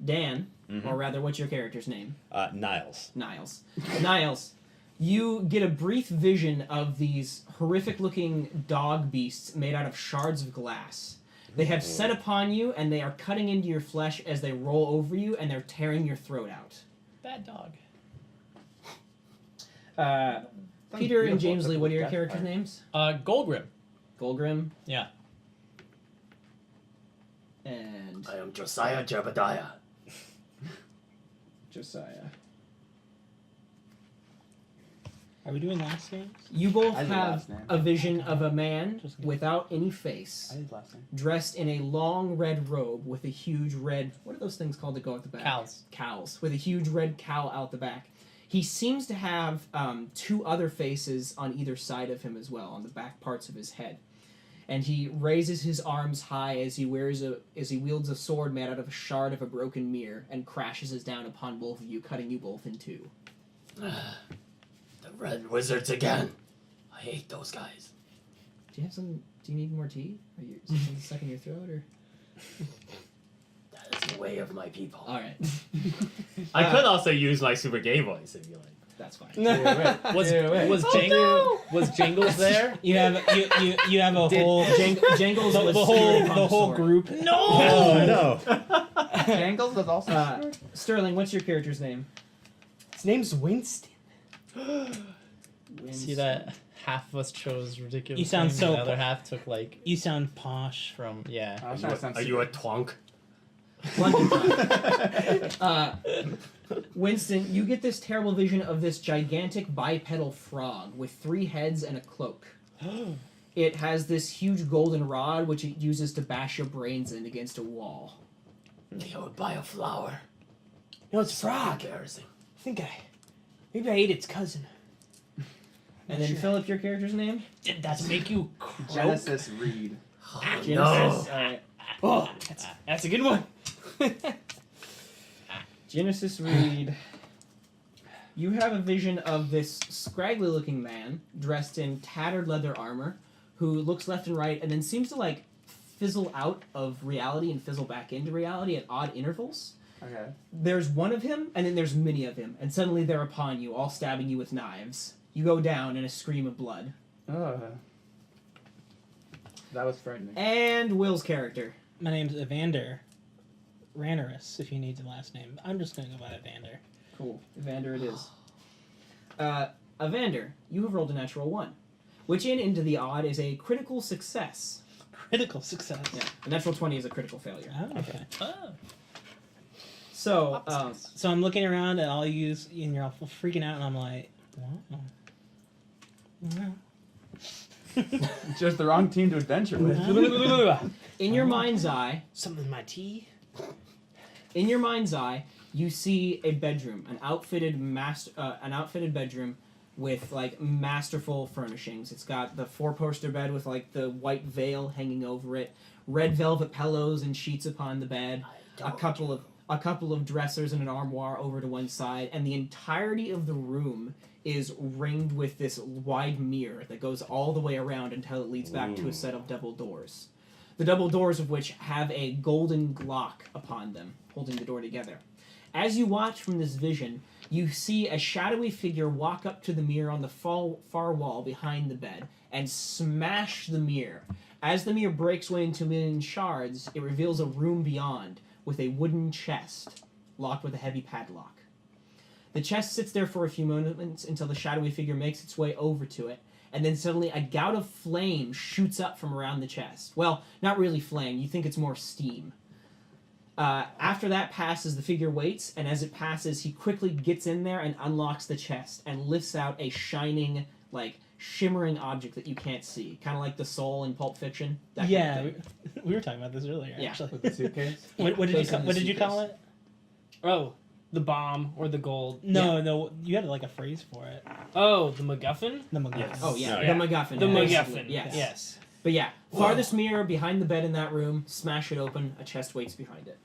Dan, or rather, what's your character's name? Niles. Niles, you get a brief vision of these horrific-looking dog beasts made out of shards of glass. They have set upon you, and they are cutting into your flesh as they roll over you, and they're tearing your throat out. Bad dog. Peter and James Lee, what are your characters' names? Golgrim. Golgrim. Yeah. And I am Josiah Jebediah. Josiah. Are we doing last names? You both I did have last name. a vision of a man Just kidding. without any face, I did last name. dressed in a long red robe with a huge red... What are those things called that go out the back? Cows. Cows. With a huge red cowl out the back. He seems to have two other faces on either side of him as well, on the back parts of his head. And he raises his arms high as he wields a sword made out of a shard of a broken mirror and crashes it down upon both of you, cutting you both in two. The Red Wizards again. I hate those guys. Do you need more tea? Are you is something stuck in your throat, or? That is the way of my people. All right, I could also use my super gay voice if you like. that's fine. Was Jingles there? You have you have a whole Jangles the was whole group. No! Oh, no. Jangles was also Sterling, what's your character's name? His name's Winston. See that half of us chose ridiculous. You sound names, so and the other po- half took like You sound posh. from yeah. I was trying to sound Are you a twonk? London. Winston, you get this terrible vision of this gigantic bipedal frog with 3 heads and a cloak. It has this huge golden rod which it uses to bash your brains in against a wall. They would buy a flower. No, it's a frog. Embarrassing. I think maybe I ate its cousin. And then Philip, your character's name? Did that make you croak? Genesis Reed. Oh, Genesis. no. Alright. Oh, that's a good one. Genesis Reed. You have a vision of this scraggly looking man dressed in tattered leather armor who looks left and right and then seems to like fizzle out of reality and fizzle back into reality at odd intervals. Okay. There's one of him and then there's many of him, and suddenly they're upon you, all stabbing you with knives. You go down in a scream of blood. That was frightening. And Will's character. My name's Evander. Ranerass, if you need the last name. I'm just gonna go by Evander. Cool. Evander it is. Evander, you have rolled a natural 1, which into the odd is a critical success. Critical success. Yeah, a natural 20 is a critical failure. Oh, okay. Oh. So, So I'm looking around and and you're all freaking out, and I'm like, wow. Just the wrong team to adventure with. in your mind's eye, Something in my tea. in your mind's eye, you see a bedroom, an outfitted bedroom with like masterful furnishings. It's got the 4-poster bed with like the white veil hanging over it, red velvet pillows and sheets upon the bed, a couple of dressers and an armoire over to one side, and the entirety of the room is ringed with this wide mirror that goes all the way around until it leads back to a set of double doors. The double doors of which have a golden Glock upon them, holding the door together. As you watch from this vision, you see a shadowy figure walk up to the mirror on the far wall behind the bed and smash the mirror. As the mirror breaks away into a million shards, it reveals a room beyond with a wooden chest locked with a heavy padlock. The chest sits there for a few moments until the shadowy figure makes its way over to it, and then suddenly a gout of flame shoots up from around the chest. Well, not really flame, you think it's more steam. After that passes, the figure waits, and as it passes, he quickly gets in there and unlocks the chest and lifts out a shining, like, shimmering object that you can't see. Kind of like the soul in Pulp Fiction. That Yeah, kind of thing. we were talking about this earlier, Yeah. actually. With the suitcase. What did you call it? Oh, the bomb or the gold. No, you had like a phrase for it. Oh, the MacGuffin? The MacGuffin. Yes. Oh, yeah, Oh, the yeah. MacGuffin. The basically, MacGuffin. Yes. Yes. But yeah, farthest mirror behind the bed in that room, smash it open, a chest waits behind it.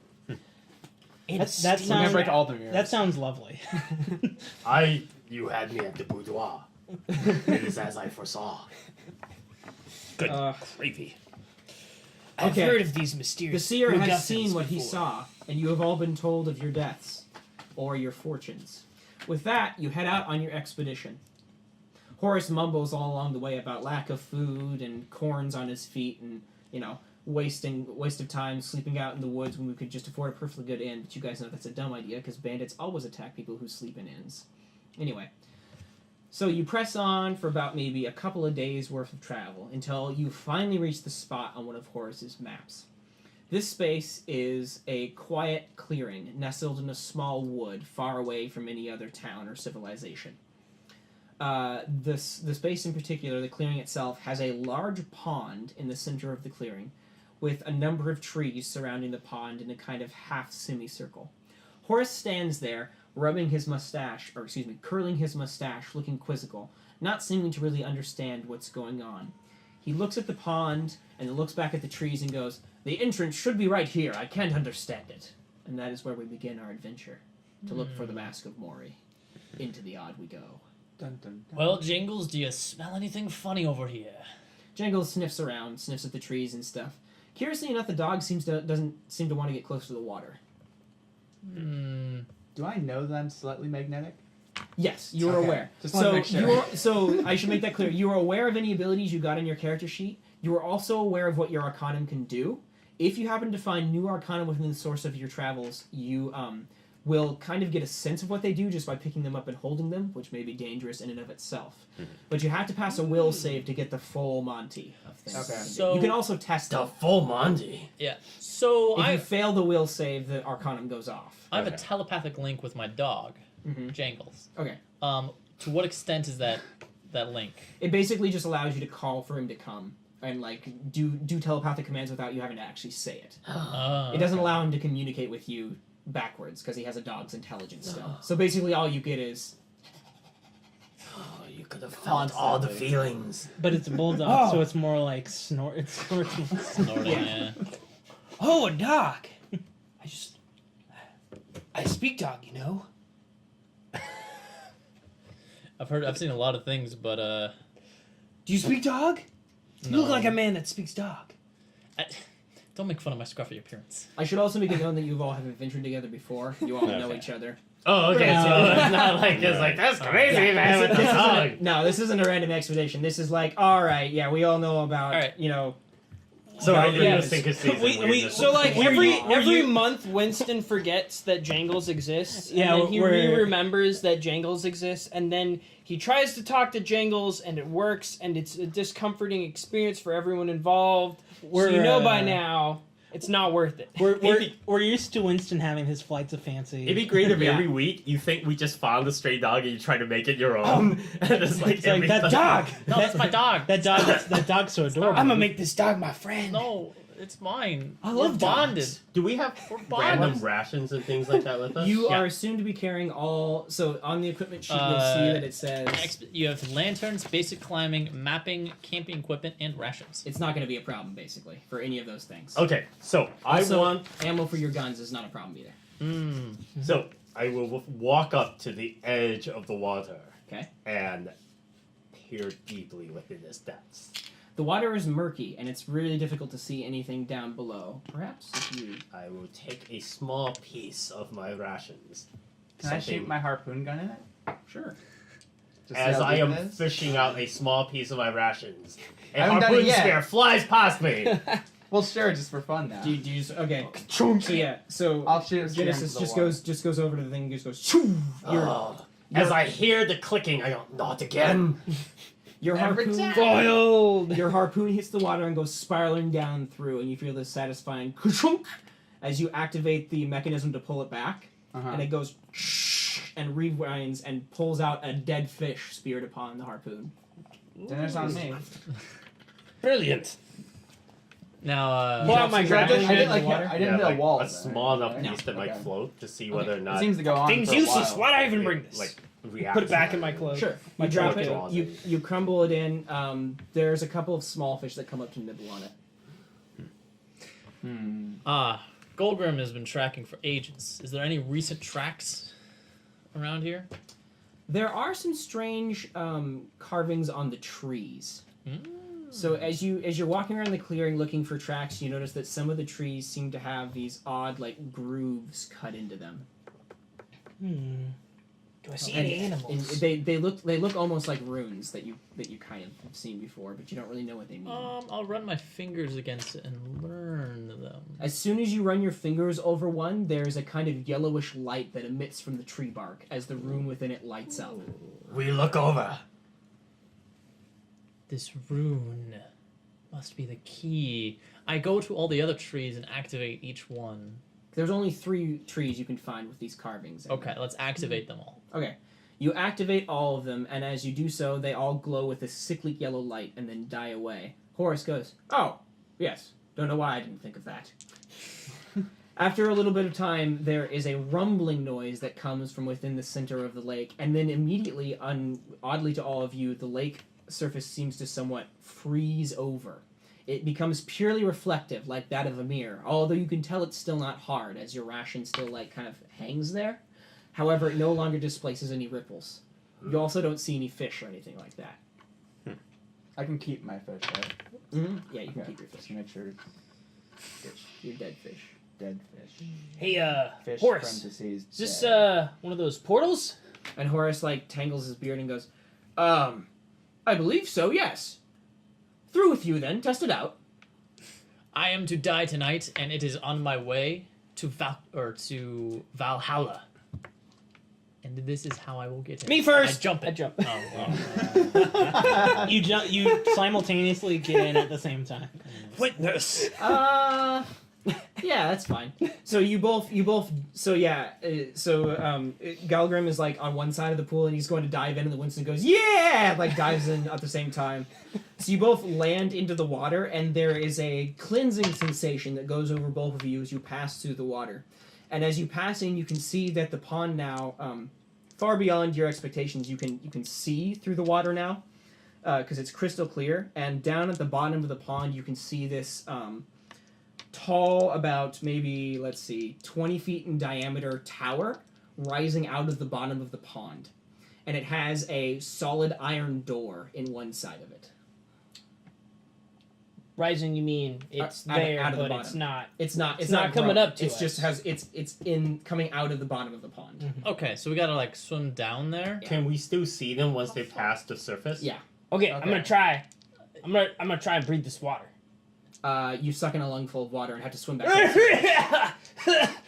That We're gonna sounds break all the mirrors. that sounds lovely. You had me at the boudoir. It is as I foresaw. Good Uh, gravy. I've Okay. heard of these The mysterious seer has MacGuffins seen what he before. saw, and you have all been told of your deaths or your fortunes. With that, you head out on your expedition. Horace mumbles all along the way about lack of food and corns on his feet and, waste of time sleeping out in the woods when we could just afford a perfectly good inn. But you guys know that's a dumb idea because bandits always attack people who sleep in inns. Anyway, so you press on for about maybe a couple of days worth of travel until you finally reach the spot on one of Horace's maps. This space is a quiet clearing nestled in a small wood far away from any other town or civilization. The space in particular, the clearing itself, has a large pond in the center of the clearing with a number of trees surrounding the pond in a kind of half semicircle. Horace stands there, curling his mustache, looking quizzical, not seeming to really understand what's going on. He looks at the pond and then looks back at the trees and goes, "The entrance should be right here. I can't understand it." And that is where we begin our adventure, to look for the Mask of Mori. Into the odd we go. Dun, dun, dun. Well, Jingles, do you smell anything funny over here? Jangles sniffs around, sniffs at the trees and stuff. Curiously enough, the dog doesn't seem to want to get close to the water. Do I know that I'm slightly magnetic? Yes, you are Okay, aware. just wanna make sure. So I should make that clear. You are aware of any abilities you got in your character sheet. You are also aware of what your Arcanum can do. If you happen to find new Arcanum within the source of your travels, you will kind of get a sense of what they do just by picking them up and holding them, which may be dangerous in and of itself. But you have to pass a will save to get the full Monty of things. Okay. So- you can also test The it. full Monty. Yeah. So If you I fail the will save, the Arcanum goes off. have a Okay. telepathic link with my dog, Mhm. Jangles. Okay. To what extent is that link? It basically just allows you to call for him to come and do telepathic commands without you having to actually say it. It doesn't allow him to communicate with you backwards because he has a dog's intelligence still. So basically all you get is Oh, you could have felt all the feelings. But it's a bulldog, so it's more like snort. It's snorting. Snorting, yeah. Oh, a dog. I speak dog, you know. I've seen a lot of things, but Do you speak dog? You no. look like a man that speaks dog. Don't make fun of my scruffy appearance. I should also make it known that you all have adventured together before. You all know Okay. each other. Oh, okay. So it's not like it's like that's crazy, man. With the dog. No, this isn't a random expedition. This is like, all right, yeah, we all know about, All right. So Yeah, idiosyncrasies. and weirdness. So like Were every you- month, Winston forgets that Jangles exists. Yeah, and then he we're- remembers that Jangles exists, and then he tries to talk to Jangles, and it works, and it's a discomforting experience for everyone involved. So you know by now, it's not worth it. We're used to Winston having his flights of fancy. It'd be great if Yeah. every week you think we just found a stray dog and you try to make it your own. And it's like It's like, every that time- dog! No, that's my dog. That dog's so adorable. I'm gonna make this dog my friend. No, it's mine. I We're love bonded. dogs. Do we have We're random bonded. rations and things like that with us? You Yeah. are soon to be carrying all. So on the equipment sheet, you'll see that it says You have lanterns, basic climbing, mapping, camping equipment, and rations. it's not going to be a problem basically for any of those things. Okay, so Also, I want. ammo for your guns is not a problem either. So I will walk up to the edge of the water Okay. and peer deeply within its depths. The water is murky and it's really difficult to see anything down below. Perhaps if you. I will take a small piece of my rations. Can I shoot my harpoon gun in it? Sure. Just see As how I deep am it is? fishing out a small piece of my rations, a I haven't done it harpoon yet. spear flies past me. Well, sure, just for fun now. Do you just okay? So yeah. So I'll shoot a spear Genesis into the just water. goes over to the thing and just goes. Shoo! As I hear the clicking, I go, not again. Your Every harpoon time. Foiled. Your harpoon hits the water and goes spiraling down through, and you feel this satisfying ka-chunk as you activate the mechanism to pull it back, and it goes and rewinds and pulls out a dead fish speared upon the harpoon. Dinner's on me. Brilliant. Now, Pull out my grappling I gun. didn't, like, water? I didn't hit a wall. a though, small enough right? piece that might Okay. float to see whether or It not seems to go on Thing's for a useless. while. Why'd I even bring this? like reacts. Put it back in my clothes. Sure. My You drop jacket. it. You crumble it in. There's a couple of small fish that come up to nibble on it. Golgrim has been tracking for ages. Is there any recent tracks around here? There are some strange carvings on the trees. So as you're walking around the clearing looking for tracks, you notice that some of the trees seem to have these odd like grooves cut into them. Do I see And- any animals? and they look almost like runes that you kind of have seen before, but you don't really know what they mean. I'll run my fingers against it and learn them. As soon as you run your fingers over one, there's a kind of yellowish light that emits from the tree bark as the rune within it lights up. We look over. This rune must be the key. I go to all the other trees and activate each one. There's only 3 trees you can find with these carvings. Okay, let's activate them all. Okay. You activate all of them, and as you do so, they all glow with a sickly yellow light and then die away. Horace goes, "Oh, yes. Don't know why I didn't think of that." After a little bit of time, there is a rumbling noise that comes from within the center of the lake, and then immediately, oddly to all of you, the lake surface seems to somewhat freeze over. It becomes purely reflective, like that of a mirror, although you can tell it's still not hard, as your ration still kind of hangs there. However, it no longer displaces any ripples. You also don't see any fish or anything like that. I can keep my fish, right? Mm-hmm. Yeah, you can Okay. keep your Just fish. to make sure Your dead fish. dead fish. Hey, Fish Horace. parentheses, Is this dead. one of those portals? And Horace tangles his beard and goes, I believe so, yes. Through with you then, test it out. I am to die tonight, and it is on my way to Valhalla. And this is how I will get it. Me first. I jump it. I jump. Oh, You jump. You simultaneoely get in at the same time. Witness. Yeah, that's fine. So Golgrim is on one side of the pool and he's going to dive in, and the Winston goes, "Yeah!" Dives in at the same time. So you both land into the water, and there is a cleansing sensation that goes over both of you as you pass through the water. And as you pass in, you can see that the pond now, far beyond your expectations, you can see through the water now, because it's crystal clear. And down at the bottom of the pond, you can see this tall, about maybe 20 feet in diameter tower rising out of the bottom of the pond, and it has a solid iron door in one side of it. Rising, you mean it's Out of there, the but bottom. it's not. It's not coming broken. up to it's us. just it's coming out of the bottom of the pond. okay, so we gotta swim down there. Can we still see them once they pass the surface? Yeah. Okay, I'm gonna try. I'm gonna try and breathe this water. You suck in a lungful of water and have to swim back.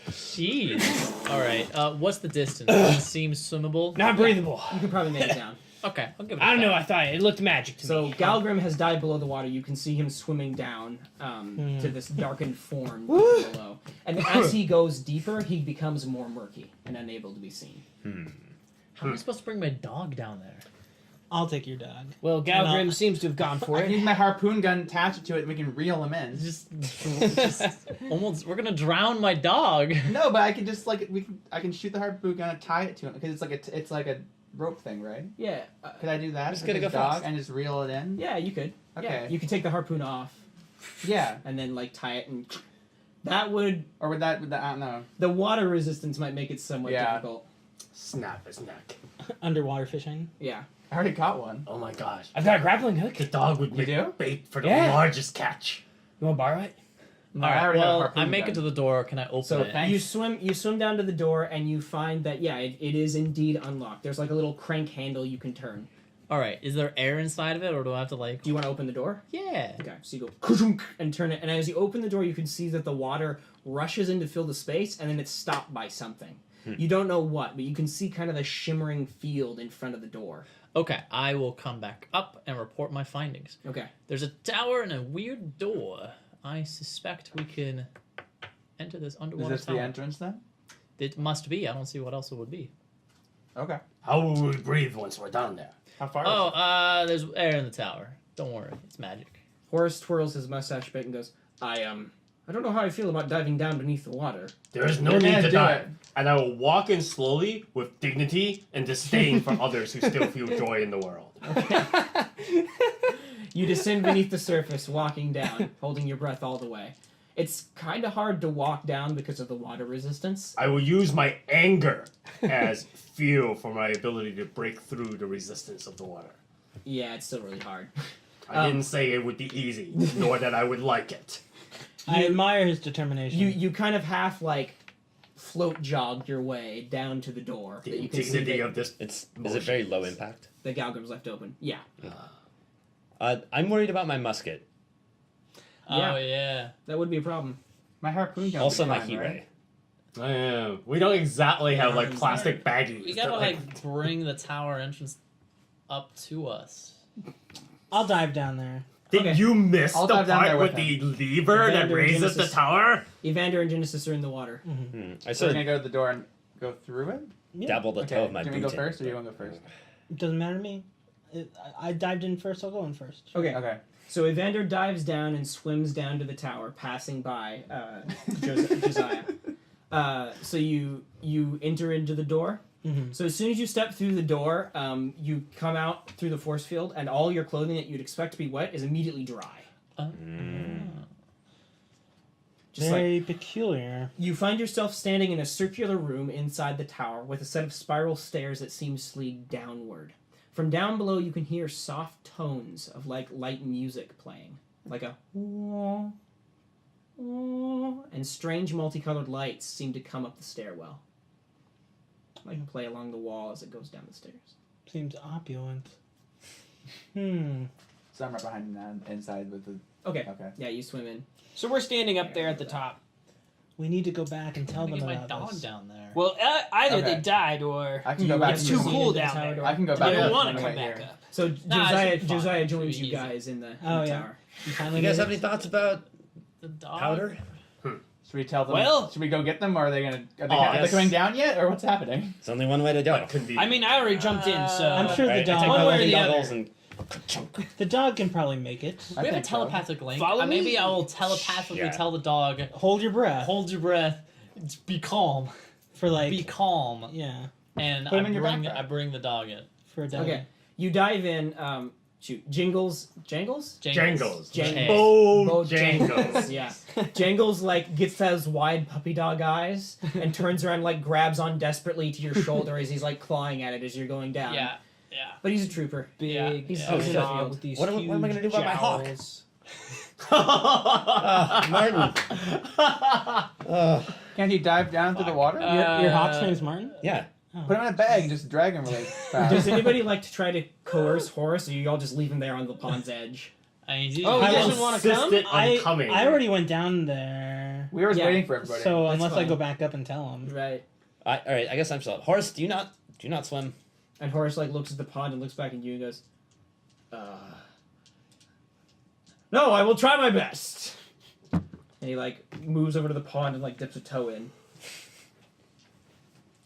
Jeez. All right. What's the distance? It seems swimmable. Not breathable. You can probably make it down. Okay, I'll give it. I don't a know. shot. I thought it looked magic to So me. Golgrim has dived below the water. You can see him swimming down to this darkened form below. And as he goes deeper, he becomes more murky and unable to be seen. How am I supposed to bring my dog down there? I'll take your dog. Well, Galgrim seems to have gone for I can use it. my harpoon gun, attach it to it, and we can reel him in. Just almost. We're gonna drown my dog. No, but I can just I can shoot the harpoon gun and tie it to him because it's like a rope thing, right? Yeah. Could I do that? just with gotta his go dog fast. and just reel it in? Yeah, you could. Yeah. Okay. You could take the harpoon off Yeah. and then tie it, and that would Or would that I don't know. the water resistance might make it somewhat Yeah. difficult. Snap his neck. Underwater fishing. Yeah. I already caught one. Oh my gosh. I've got a grappling hook. The dog would You make do? bait for the Yeah. largest catch. You want to borrow it? No, All I right. already have a Well, harpoon I make gun. it to the door. Can I open So it? thanks. you swim down to the door and you find that it is indeed unlocked. There's a little crank handle you can turn. All right. Is there air inside of it, or do I have to Do you want to open the door? Yeah. Okay, so you go kazunk and turn it, and as you open the door, you can see that the water rushes in to fill the space, and then it's stopped by something. You don't know what, but you can see kind of the shimmering field in front of the door. Okay. I will come back up and report my findings. Okay. There's a tower and a weird door. I suspect we can enter this Is underwater this tower. the entrance then? It must be. I don't see what else it would be. Okay. How will we breathe once we're down there? How far? Oh, there's air in the tower. Don't worry, it's magic. Horace twirls his mustache a bit and goes, I don't know how I feel about diving down beneath the water. There is no You're need gonna to do dive. it. And I will walk in slowly with dignity and disdain for others who still feel joy in the world. You descend beneath the surface, walking down, holding your breath all the way. It's kind of hard to walk down because of the water resistance. I will use my anger as fuel for my ability to break through the resistance of the water. Yeah, it's still really hard. I didn't say it would be easy, nor that I would like it. I admire his determination. You kind of half like float jog your way down to the door. The that you can see dignity that of this. Is it very low impact? the Golgrim's left open. Yeah. I'm worried about my musket. Oh yeah. That would be a problem. My harpoon gun. Also, would be my fine, heat right? ray. Oh, yeah. We don't exactly have like plastic baggies. We gotta that, like bring the tower entrance up to us. I'll dive down there. Did Okay. you miss I'll the dive down part there with with the lever that Evander and raises the Genesis. tower? Evander and Genesis are in the water. I So we're sort gonna of go to the door and go through it. Yeah. dabble the toe of my Do boot you want to go in, first, or do you but- want to go first? It doesn't matter to me. I dived in first. I'll go in first. Okay. Okay. So Evander dives down and swims down to the tower, passing by Josiah. So you enter into the door. Mm-hmm. So as soon as you step through the door, you come out through the force field, and all your clothing that you'd expect to be wet is immediately dry. Just like Very peculiar. you find yourself standing in a circular room inside the tower with a set of spiral stairs that seem to lead downward. From down below, you can hear soft tones of like light music playing, like a and strange multicolored lights seem to come up the stairwell, like play along the wall as it goes down the stairs. Seems opulent. So I'm right behind you now, inside with the. Okay, Okay. yeah, you swim in. So we're standing up there at the top. We need to go back and tell I'm them gonna get my about dog this. down there. Well, either Okay. they died or I can go back. it's and too see- cool the down tower there. door. I can go They back. don't and want run to come away back here. up. So Nah, it Josiah, should be fine. Josiah Should joins be you easy. guys in the Oh, yeah. tower. You finally You guys made have it? any thoughts about The dog. powder? Should we tell them? Well- should we go get them, or are they gonna? Are they, Oh, are they yes. coming down yet, or what's happening? It's only one way to do Like, it. convenient. I mean, I already jumped in, so I'm sure the Alright, I dog. take One my way or welding the other. goggles and The dog can probably make it. I We have a think so. telepathic link. Follow me. Maybe I will telepathically Yeah. tell the dog, Hold your breath hold your breath, be calm, for like. be calm, Yeah. and Put him in your backpack. I bring the dog in. For a dog. Okay, you dive in. Jangles. Jangles. Jangles. Bojangles. Yeah. Jangles like gets those wide puppy dog eyes and turns around like grabs on desperately to your shoulder as he's like clawing at it as you're going down. Yeah. But he's a trooper. Yeah. He's Yeah. a shit. dog. with these What am I huge gonna do about my hawk? jowls. Martin. Can't he dive down to the water? Your hawk's name's Martin? Yeah. Put him in a bag and just drag him really fast. Does anybody like to try to coerce Horace, or you all just leave him there on the pond's edge? I mean, Oh, I he was doesn't want to come? Insistent on coming. I already went down there. We were Yeah. waiting for everybody. So That's unless I fine. go back up and tell him. Right. All right. I guess I'm still. Horace, do you not swim? And Horace like looks at the pond and looks back at you and goes, "No, I will try my best." And he like moves over to the pond and like dips a toe in.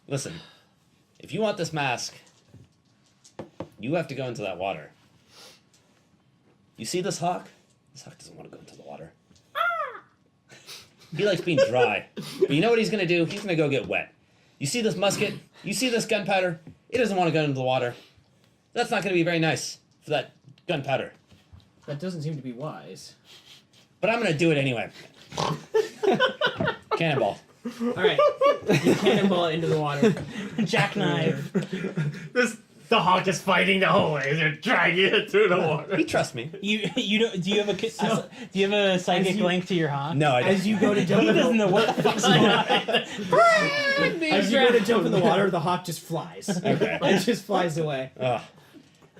Listen, if you want this mask, you have to go into that water. You see this hawk? This hawk doesn't want to go into the water. He likes being dry. But you know what he's going to do? He's going to go get wet. You see this musket? You see this gunpowder? It doesn't want to go into the water. That's not going to be very nice for that gunpowder. That doesn't seem to be wise. But I'm going to do it anyway. Cannonball. All right, you cannonball it into the water. Jackknife. The hawk is fighting the whole way. They're dragging it through the water. He trusts me. You don't, do you have a do you have a psychic you- link to your hawk? No, I don't. As you go to He jump in doesn't the, know what the fuck's going on. as you go to jump in the water, the hawk just flies. Okay. It just flies away. Ugh.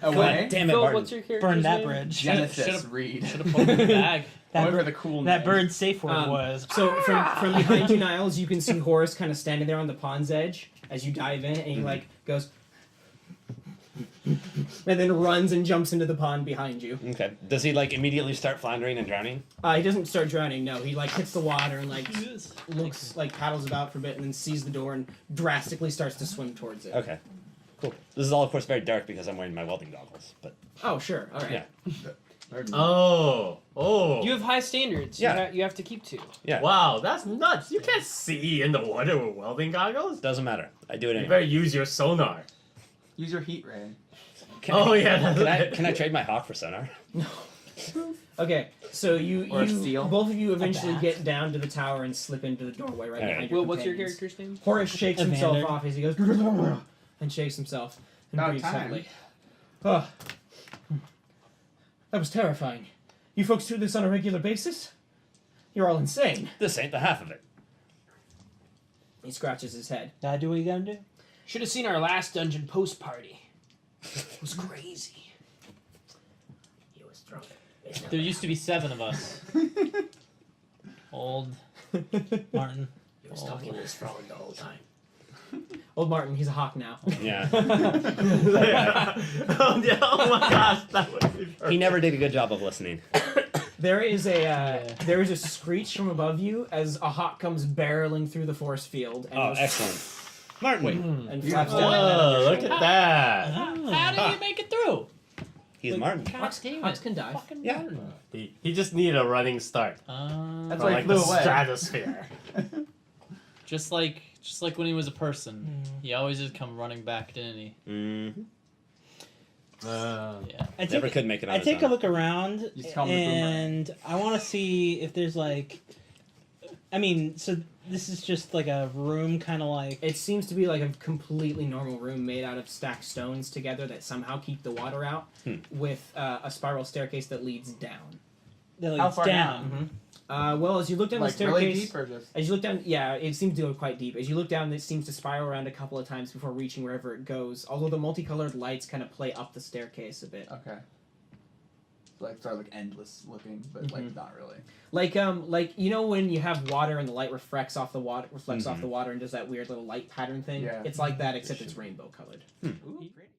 Away. Damn it, Phil, Martin. what's your character's Burn that name? bridge. Genesis Should've- Reed. Should have put him in the bag. That, Whatever the cool that name. bird's safe word Um, was. So from behind you, Niles, you can see Horace kind of standing there on the pond's edge as you dive in, and he like goes, and then runs and jumps into the pond behind you. Okay. Does he like immediately start floundering and drowning? He doesn't start drowning. No, he like hits the water and like looks like paddles about for a bit, and then sees the door and drastically starts to swim towards it. Okay. Cool. This is all, of course, very dark because I'm wearing my welding goggles. But Oh sure, all right. yeah. Oh. You have high standards. Yeah. You have to keep to. Yeah. Wow, that's nuts. You can't see in the water with welding goggles. Doesn't matter. I do it You anyway. better use your sonar. Use your heat ray. Oh, yeah. Can I trade my hawk for sonar? Okay, so Or a seal. both of you eventually bat. get down to the tower and slip into the doorway right All behind right. your Well, what's your companions. character's name? Horace shakes himself Evander. off as he goes and shakes himself and About breathes time. heavily. Oh. That was terrifying. You folks do this on a regular basis? You're all insane. This ain't the half of it. He scratches his head. Gotta do what you gotta do. Should have seen our last dungeon post party. It was crazy. He was drunk. There used to be 7 of us. Old Martin. He was talking to his phone the whole time. Old Martin, he's a hawk now. Yeah. Oh my gosh, that would be perfect. He never did a good job of listening. There is a screech from above you as a hawk comes barreling through the force field and, Oh, goes excellent. Martin. and flaps down. Oh, look at that. How did you make it through? He's Martin. God damn Hawks it. can dive. Fucking Yeah. Martin. He just needed a running start. That's From, why he like flew the away. stratosphere. Just like when he was a person, he always just come running back, didn't he? Mm-hmm. Yeah. I take, Never could make it on I his take a own. look around, Just call him the boomerang. and I want to see if there's like. I mean, so this is just like a room, kind of like. It seems to be like a completely normal room made out of stacked stones together that somehow keep the water out, with a spiral staircase that leads down. That, like, How it's far down. Well, as you look down Like the staircase, really deep or just? as you look down, yeah, it seems to go quite deep. As you look down, it seems to spiral around a couple of times before reaching wherever it goes. Although the multicolored lights kind of play up the staircase a bit. Okay. Like sort of like endless looking, but like not really. Like you know when you have water and the light reflects off the water and does that weird little light pattern thing. Yeah. It's like that except it's rainbow colored. Ooh, pretty.